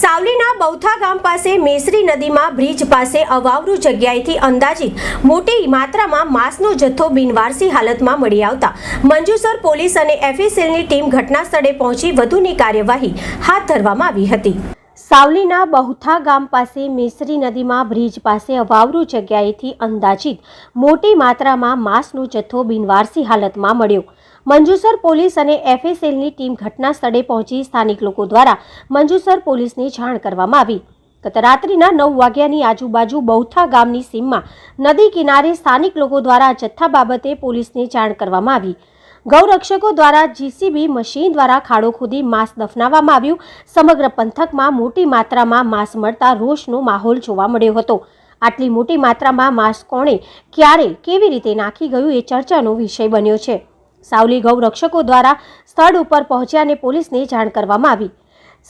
સાવલીના બૌથા ગામ પાસે મેસરી નદીમાં બ્રિજ પાસે અવાવરૂ જગ્યાએથી અંદાજિત મોટી માત્રામાં માંસનો જથ્થો બિનવારસી હાલતમાં મળી આવતા મંજુસર પોલીસ અને એફએસએલની ટીમ ઘટના સ્થળે પહોંચી વધુની કાર્યવાહી હાથ ધરવામાં આવી હતી। સાવલીના બહુથા ગામ પાસે મેસરી નદીમાં બ્રિજ પાસે અવાવરૂ જગ્યાએથી અંદાજિત મોટી માત્રામાં માંસનો જથ્થો બિનવારસી હાલતમાં મળ્યો। મંજુસર પોલીસ અને એફએસએલની ટીમ ઘટના સ્થળે પહોંચી સ્થાનિક લોકો દ્વારા મંજુસર પોલીસને જાણ કરવામાં આવી। ગત રાત્રિના 9 વાગ્યાની આજુબાજુ બૌથા ગામની સીમમાં નદી કિનારે સ્થાનિક લોકો દ્વારા જથ્થા બાબતે પોલીસને જાણ કરવામાં આવી। ગૌરક્ષકો દ્વારા જીસીબી મશીન દ્વારા ખાડો ખોદી માંસ દફનાવવામાં આવ્યું। સમગ્ર પંથકમાં મોટી માત્રામાં માંસ મળતા રોષનો માહોલ જોવા મળ્યો હતો। આટલી મોટી માત્રામાં માંસ કોણે ક્યારે કેવી રીતે નાખી ગયું એ ચર્ચાનો વિષય બન્યો છે। સાવલી ગૌરક્ષકો દ્વારા સ્થળ ઉપર પહોંચ્યા અને પોલીસને જાણ કરવામાં આવી।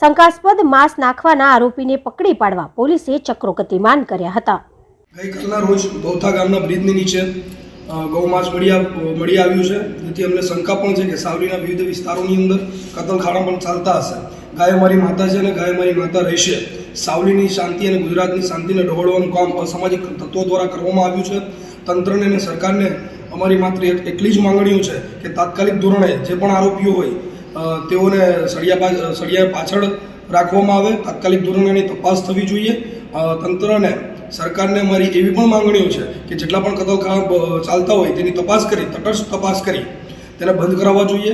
શંકાસ્પદ માંસ નાખવાના આરોપીને પકડી પાડવા પોલીસે ચક્રો ગતિમાન કર્યા હતા। ગઈકાલના રોજ બૌથા ગામના બ્રિજની નીચે ગૌમાંસ મળી આવ્યું છે, જેથી અમને શંકા પણ છે કે સાવલીના વિવિધ વિસ્તારોની અંદર કતલખાના પણ ચાલતા હશે। ગાય મારી માતા છે અને ગાય મારી માતા રહેશે। સાવલીની શાંતિ અને ગુજરાતની શાંતિને ડહોળવાનું કામ અસામાજિક તત્વો દ્વારા કરવામાં આવ્યું છે। તંત્રને અને સરકારને અમારી માત્ર એટલી જ માંગણીઓ છે કે તાત્કાલિક ધોરણે જે પણ આરોપીઓ હોય તેઓને સળિયા પાછળ રાખવામાં આવે। તાત્કાલિક ધોરણે એની તપાસ થવી જોઈએ। તંત્રને સરકારને અમારી એવી પણ માંગણીઓ છે કે જેટલા પણ કતલખાના ચાલતા હોય તેની તપાસ કરી તટસ્થ તપાસ કરી તેને બંધ કરાવવા જોઈએ।